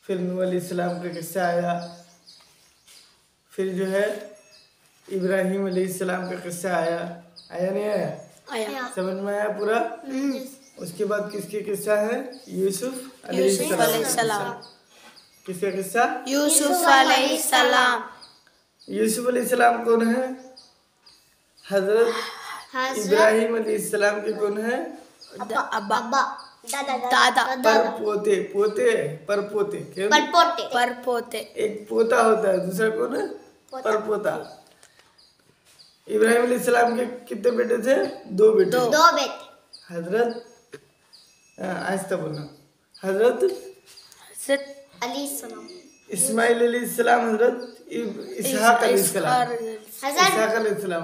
फिर नूह अलैहिस्सलाम का किस्सा आया, फिर जो है इब्राहिम अलैहिस्सलाम का किस्सा आया। आया नहीं आया? आया। समझ में आया पूरा? उसके बाद किसके किस्सा है? यूसुफ अलैहिस्सलाम। किसका किस्सा? यूसुफ अलैहिस्सलाम। यूसुफ अलैहिस्सलाम कौन है? हजरत इब्राहिम अलैहिस्सलाम के कौन है? अब्बा, दादा, परपोते। परपोते क्यों? परपोते। एक पोता होता है, दूसरा कौन है? परपोता। इब्राहिम अलैहिस्सलाम के कितने बेटे थे? दो बेटे। हजरत आहिस्ता बोलना। हजरत इस्माइल अलैहिस्सलाम, हजरत इसहाक अलैहिस्सलाम। इसहाक अलैहिस्सलाम,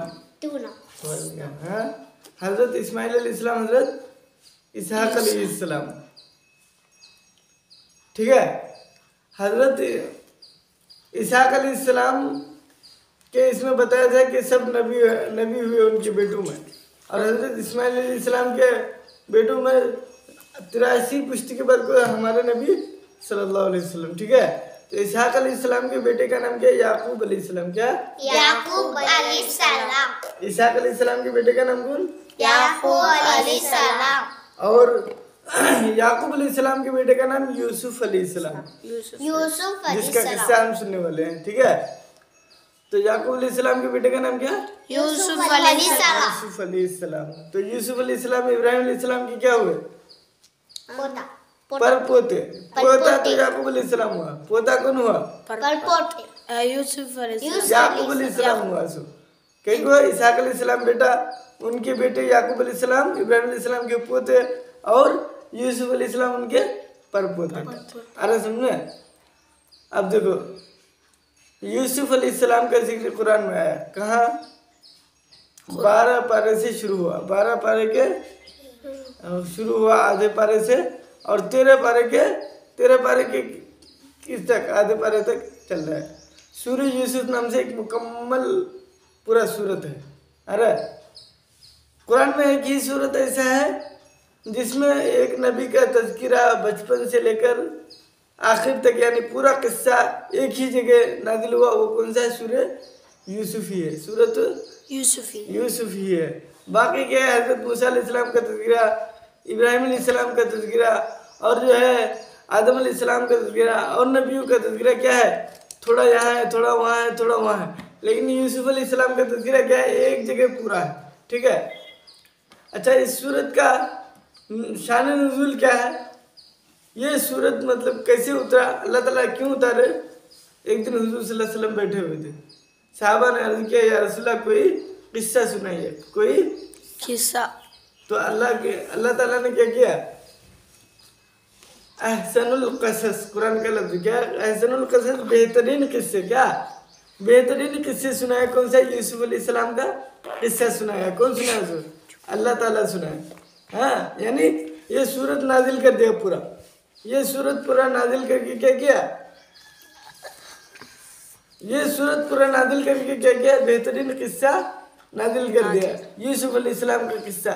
हाँ, हजरत इस्माइल अलैहिस्सलाम, हजरत इसहाक अलैहिस्सलाम। ठीक है। हजरत इसहाक अलैहिस्सलाम के इसमें बताया था कि सब नबी हुए उनके बेटों में, और हजरत इस्माइल अलैहिस्सलाम के बेटों में 83 पुष्टि के बाद को हमारे नबी सल्लल्लाहु अलैहि वसल्लम। ठीक है। तो इसहाक अलैहिस्सलाम के बेटे का नाम क्या है? याकूब अलैहिस्सलाम। क्या? याकूब अलैहिस्सलाम। इसहाक अलैहिस्सलाम के बेटे का नाम कौन? याकूब अलैहिस्सलाम। और याकूब अलैहिस्सलाम के बेटे का नाम यूसुफ अलैहिस्सलाम, जिसका किस्सा हम सुनने वाले हैं। ठीक है। तो याकूब अलैहिस्सलाम के बेटे का नाम क्या? यूसुफ अलैहिस्सलाम। यूसुफ अलैहिस्सलाम। तो यूसुफ अलैहिस्सलाम इब्राहिम अलैहिस्सलाम की क्या हुए? परपोते। पोता तो याकूब अलैहिस्सलाम हुआ, पोता कौन हुआ? यूसुफ अलैहिस्सलाम। याकूब अलैहिस्सलाम हुआ। सो कई को इसहाक अलैहिस्सलाम बेटा, उनके बेटे याकूब अलैहिस्सलाम इब्राहिम अलैहिस्सलाम के पोते, और यूसुफ अलैहिस्सलाम उनके परपोते। अरे समझे? अब देखो, यूसुफ अलैहिस्सलाम का जिक्र कुरान में आया। कहाँ? 12 पारे से शुरू हुआ। 12 पारे के शुरू हुआ आधे पारे से, और 13 पारे के किस तक? आधे पारे तक चल रहा है। सूरह यूसुफ नाम से एक मुकम्मल पूरा सूरत है। अरे कुरान में एक ही सूरत ऐसा है जिसमें एक नबी का तज़किरा बचपन से लेकर आखिर तक, यानी पूरा किस्सा एक ही जगह नाजिल हुआ। वो कौन सा है? सूरह यूसुफ ही है। सूरत यूसुफ ही है। बाकी क्या है? हजरत मूसा अलैहिस्सलाम का तज़किरा, इब्राहिम अलैहिस्सलाम का तज़किरा, और जो है आदम अलैहिस्सलाम का तज़किरा, और नबियों का तज़किरा क्या है? थोड़ा यहाँ है, थोड़ा वहाँ है, थोड़ा वहाँ है। लेकिन यूसुफ अलैहिस्सलाम का तज़किरा क्या है? एक जगह पूरा है। ठीक है। अच्छा, इस सूरत का शान नुज़ूल क्या है? ये सूरत मतलब कैसे उतरा, अल्लाह ताला क्यों उतारे? एक दिन हुजूर सल्लल्लाहु अलैहि वसल्लम बैठे हुए थे, साहबा ने अर्ज किया, या रसूलल्लाह कोई किस्सा सुनाइए, कोई किस्सा। तो अल्लाह ताला ने क्या किया? अहसनुल क़सस, कुरान का लफ्ज़ क्या? अहसनुल क़सस, बेहतरीन किस्से। क्या? बेहतरीन किस्से सुनाया। कौन सा? यूसुफ अलैहिस्सलाम का किस्सा सुनाया। कौन सुनाया? अल्लाह ताला सुनाया। हाँ, यानी ये सूरत नाजिल कर दिया पूरा। ये सूरत पूरा नाजिल करके क्या किया? ये सूरत पूरा नाजिल करके क्या किया? बेहतरीन किस्सा नाजिल कर दिया। यूसुफ अलैहिस्सलाम का किस्सा,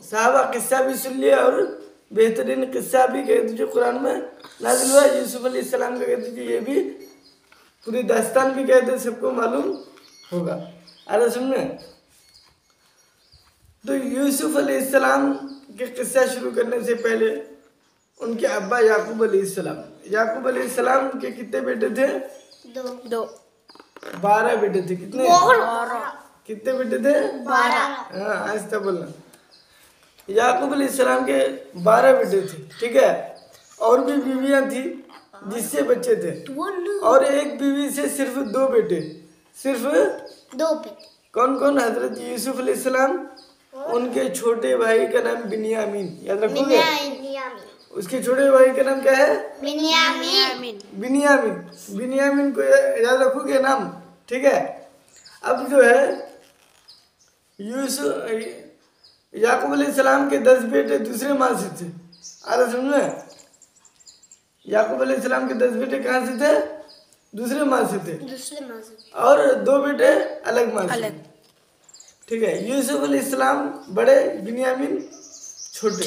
साहबा किस्सा भी सुन लिया, और बेहतरीन किस्सा भी कह दीजिए कुरान में नाजिल हुआ। यूसुफ अलैहिस्सलाम का कह दीजिए, ये भी पूरी दास्तान भी कहते, सबको मालूम होगा। अरे सुनने, तो यूसुफ अलैहिस्सलाम के किस्सा शुरू करने से पहले उनके अब्बा याकूब अलैहिस्सलाम के कितने बेटे थे? 2। 12 बेटे थे। कितने? 12। कितने बेटे थे? 12। हाँ, आहिस्ता बोलना। याकूब अलैहिस्सलाम के 12 बेटे थे। ठीक है। और भी बीवियां थी जिससे बच्चे थे, और एक बीवी से सिर्फ 2 बेटे। सिर्फ 2 बेटे। कौन कौन? हजरत यूसुफ अलैहिस्सलाम, उनके छोटे भाई का नाम बिन्यामीन, याद रखोगे? उसके छोटे भाई का नाम क्या है? बिन्यामीन को याद रखोगे नाम। ठीक है। अब जो है याकूब अलैहिस्सलाम के 10 बेटे दूसरे माँ से थे। अरे समझे? याकूब अलैहिस्सलाम के 10 बेटे कहाँ से थे? दूसरे माँ से थे, और 2 बेटे अलग माँ से। ठीक है। यूसुफ अलैहिस्सलाम बड़े, बिन्यामीन छोटे।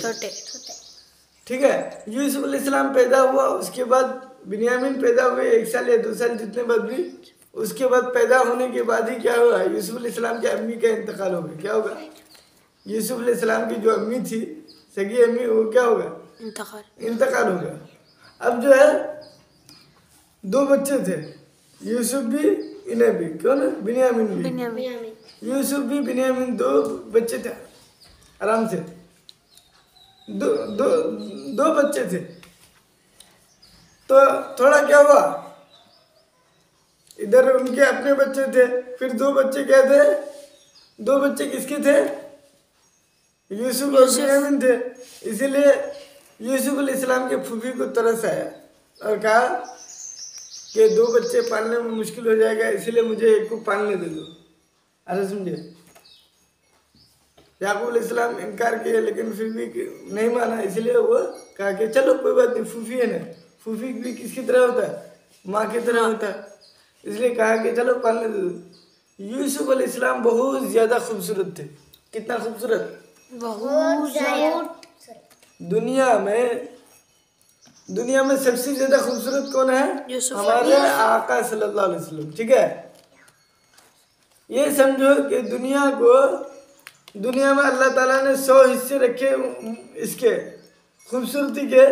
ठीक है। यूसुफ अलैहिस्सलाम पैदा हुआ, उसके बाद बिन्यामीन पैदा हुए 1 साल या 2 साल जितने बाद भी, उसके बाद पैदा होने के बाद ही क्या हुआ, यूसुफ अलैहिस्सलाम की अम्मी का इंतकाल हो गया। क्या होगा, यूसुफ अलैहिस्सलाम की जो अम्मी थी, सगी अम्मी, वो क्या होगा, इंतकाल हो गया। अब जो है 2 बच्चे थे, यूसुफ भी इन्हें भी, कौन, बिन्यामीन भी, यूसुफ भी बिन्यामीन, 2 बच्चे थे। आराम से दो बच्चे थे। तो थोड़ा क्या हुआ, इधर उनके अपने बच्चे थे, फिर 2 बच्चे क्या थे, 2 बच्चे किसके थे, यूसुफ और बिन्यामीन थे। इसीलिए यूसुफ अलैहिस्सलाम के फूफी को तरस आया और कहा कि 2 बच्चे पालने में मुश्किल हो जाएगा, इसीलिए मुझे एक को पालने दे दो। अरे समझे, याकूब अलैहिस्सलाम इनकार किया, लेकिन फिर भी नहीं माना। इसलिए वो कहा कि चलो कोई बात नहीं, फूफी है ना, फूफी भी किसकी तरह होता है, माँ की तरह होता है। इसलिए कहा कि चलो पालने दे दो। यूसुफ अलैहिस्सलाम बहुत ज़्यादा खूबसूरत थे। कितना खूबसूरत, बहुत ज़्यादा। दुनिया में सबसे ज़्यादा खूबसूरत कौन है, हमारे आका सल्लल्लाहु अलैहि वसल्लम। ठीक है, ये समझो कि दुनिया में अल्लाह ताला ने 100 हिस्से रखे इसके खूबसूरती के,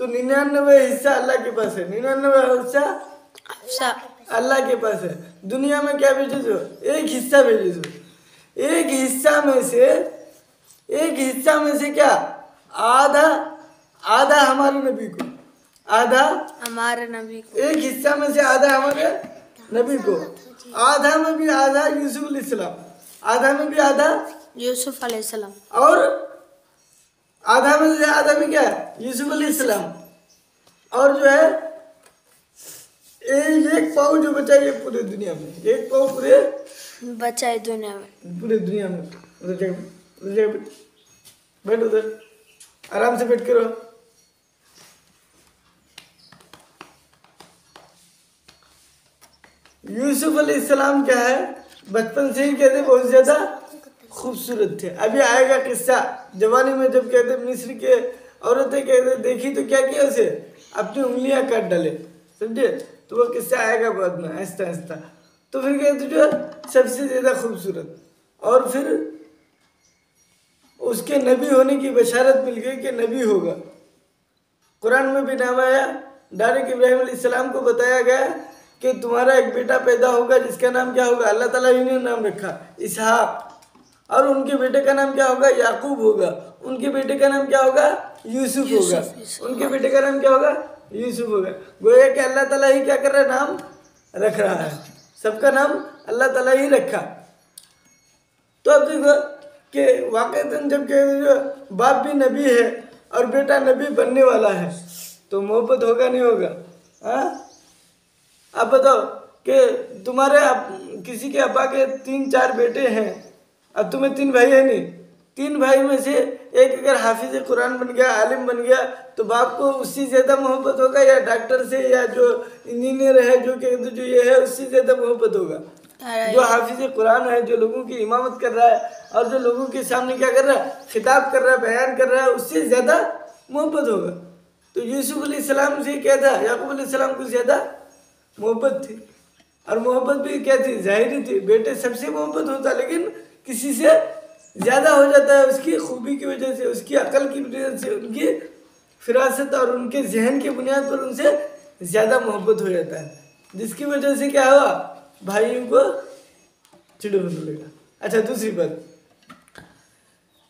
तो 99 हिस्सा अल्लाह के पास है। 99 हिस्सा अल्लाह के पास है। दुनिया में क्या भेजे जो, एक हिस्सा भेजे जो, एक हिस्सा में से क्या, आधा हमारे नबी को, आधा हमारे नबी को, एक हिस्सा में से आधा हमारे नबी को, आधा में भी आधा यूसुफ अलैहिस्सलाम, आधा में भी आधा यूसुफ अलैहिस्सलाम, और आधा में से आधा में क्या, यूसुफ अलैहिस्सलाम। और जो है एक पाव जो बचा ये पूरे दुनिया में, एक पाव पूरे बचा है दुनिया में, पूरे दुनिया में। उधर बैठ, उधर आराम से बैठ के रहो। यूसुफ अलैहिस्सलाम क्या है, बचपन से ही कहते बहुत ज्यादा खूबसूरत थे। अभी आएगा किस्सा, जवानी में जब कहते मिस्र के औरतें कहते देखी तो क्या किया, उसे अपनी उंगलियां काट डाले, समझे, तो वो किस्सा आएगा बाद में आहिस्ता आहिस्ता। तो फिर कहते जो सबसे ज्यादा खूबसूरत, और फिर उसके नबी होने की बशारत मिल गई कि नबी होगा। कुरान में भी नाम आया, डायरेक्ट इब्राहिम अलैहिस्सलाम को बताया गया कि तुम्हारा एक बेटा पैदा होगा जिसका नाम क्या होगा, अल्लाह ताला ही ने नाम रखा इसहाक, और उनके बेटे का नाम क्या होगा, याकूब होगा, उनके बेटे का नाम क्या होगा, यूसुफ होगा, उनके बेटे का नाम क्या होगा, यूसुफ होगा। गोया कि अल्लाह ताला ही क्या कर रहा है, नाम रख रहा है, सबका नाम अल्लाह ताला ही रखा। तो अब देखो कि वाकईतन जब के बाप भी नबी है और बेटा नबी बनने वाला है, तो मोहब्बत होगा नहीं होगा, हाँ। अब बताओ कि तुम्हारे किसी के अब्बा के 3-4 बेटे हैं, अब तुम्हें 3 भाई है नहीं, 3 भाई में से एक अगर हाफिज कुरान बन गया, आलिम बन गया, तो बाप को उससे ज़्यादा मोहब्बत होगा, या डॉक्टर से, या जो इंजीनियर है, जो ये है, उससे ज़्यादा मोहब्बत होगा। जो हाफिज कुरान है, जो लोगों की इमामत कर रहा है और जो लोगों के सामने क्या कर रहा है, खिताब कर रहा है, बयान कर रहा है, उससे ज़्यादा मोहब्बत होगा। तो यूसुफ अलैहिस्सलाम से क्या था, याकूब अलैहिस्सलाम को ज़्यादा मोहब्बत थी, और मोहब्बत भी क्या थी, जाहिरी थी। बेटे सबसे मोहब्बत होता, लेकिन किसी से ज़्यादा हो जाता है उसकी खूबी की वजह से, उसकी अकल की वजह से, उनकी फिरासत और उनके जहन की बुनियाद पर उनसे ज़्यादा मोहब्बत हो जाता है, जिसकी वजह से क्या हुआ, भाइयों को चिढ़ होने लगा। अच्छा, दूसरी बात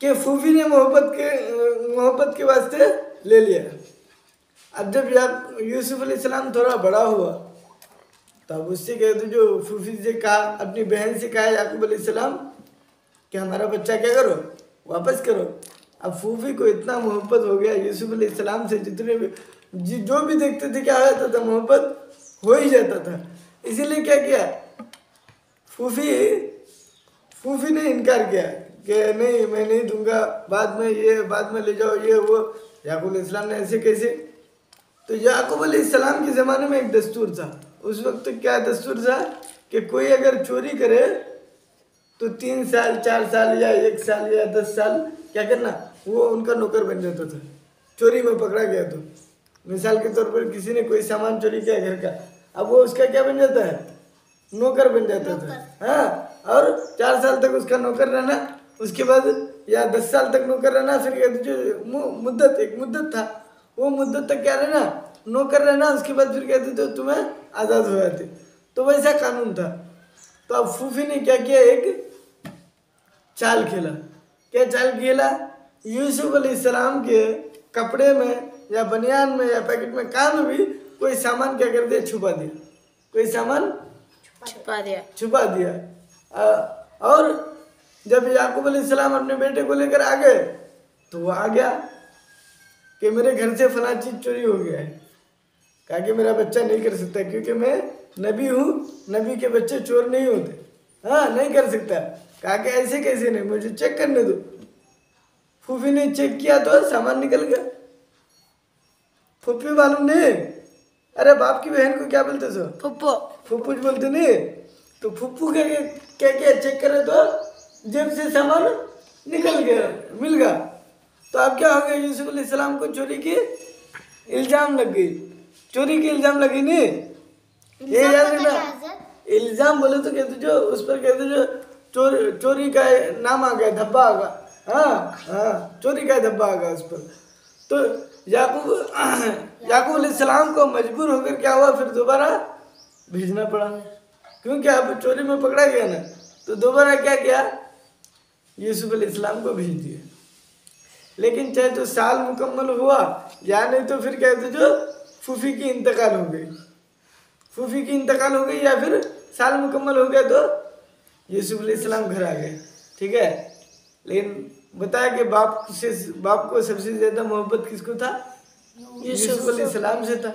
कि फूफी ने मोहब्बत के वास्ते ले लिया। अब जब यूसुफ अलैहिस्सलाम थोड़ा बड़ा हुआ, तब उससे कहते जो फूफी से कहा, अपनी बहन से कहा याकूब अलैहिस्सलाम कि हमारा बच्चा क्या करो, वापस करो। अब फूफी को इतना मोहब्बत हो गया यूसुफ अलैहिस्सलाम से, जितने भी जो भी देखते थे क्या होता था, मोहब्बत हो ही जाता था। इसीलिए क्या किया, फूफी ने इनकार किया कि नहीं, मैं नहीं दूंगा, बाद में ले जाओ, ये वो। याकूब अलैहिस्सलाम ने ऐसे कैसे, तो याकूब अलैहिस्सलाम के ज़माने में एक दस्तूर था। उस वक्त क्या दस्तूर था कि कोई अगर चोरी करे तो 3 साल, 4 साल, या 1 साल, या 10 साल क्या करना, वो उनका नौकर बन जाता था, चोरी में पकड़ा गया तो। मिसाल के तौर पर किसी ने कोई सामान चोरी किया घर का, अब वो उसका क्या बन जाता है, नौकर बन जाता था। हाँ, और 4 साल तक उसका नौकर रहना, उसके बाद या 10 साल तक नौकर रहना, फिर जो मुद्दत, एक मुद्दत था, वो मुद्दत तक क्या रहना, नौकर रहना, उसके बाद फिर कहते थे तुम्हें आज़ाद हो जाते। तो वैसा कानून था। तो अब फूफी ने क्या किया, एक चाल खेला। क्या चाल खेला, यूसुफ अलैहिस्सलाम के कपड़े में या बनियान में या पैकेट में, कहाँ में भी कोई सामान क्या कर दिया, छुपा दिया, कोई सामान छुपा दिया। और जब याकूब अलैहिस्सलाम अपने बेटे को लेकर आ गए तो वो आ गया कि मेरे घर से फला चीज़ चोरी हो गया है। कहा कि मेरा बच्चा नहीं कर सकता क्योंकि मैं नबी हूँ, नबी के बच्चे चोर नहीं होते। हाँ, नहीं कर सकता। कहा कि ऐसे कैसे नहीं, मुझे चेक करने दो। फूफी ने चेक किया तो सामान निकल गया। फूफी मालूम नहीं, अरे बाप की बहन को क्या बोलते सो, फूफू बोलते नहीं। तो फूफू क्या क्या चेक करे तो जेब से सामान निकल गया, मिल गया। तो अब क्या हो गया, यूसुफ अलैहिस्सलाम को चोरी की इल्जाम लग गई, चोरी की इल्जाम लगी नहीं। ये याद रखना, इल्जाम बोले तो कहते जो उस पर कहते जो चोरी का नाम आ गया, धब्बा आ गया। हाँ, चोरी का धब्बा आ गया उस पर। तो याकूब अलैहिस्सलाम को मजबूर होकर क्या हुआ, फिर दोबारा भेजना पड़ा, क्योंकि अब चोरी में पकड़ा गया ना। तो दोबारा क्या किया, यूसुफ अलैहिस्सलाम को भेज दिया। लेकिन चाहे तो साल मुकम्मल हुआ या नहीं, तो फिर कहते जो फूफी की इंतकाल हो गई, फूफी की इंतकाल हो गई, या फिर साल मुकम्मल हो गया तो यूसुफ अलैहिस्सलाम घर आ गए। ठीक है, लेकिन बताया कि बाप को सबसे ज़्यादा मोहब्बत किसको था, यूसुफ अलैहिस्सलाम से था।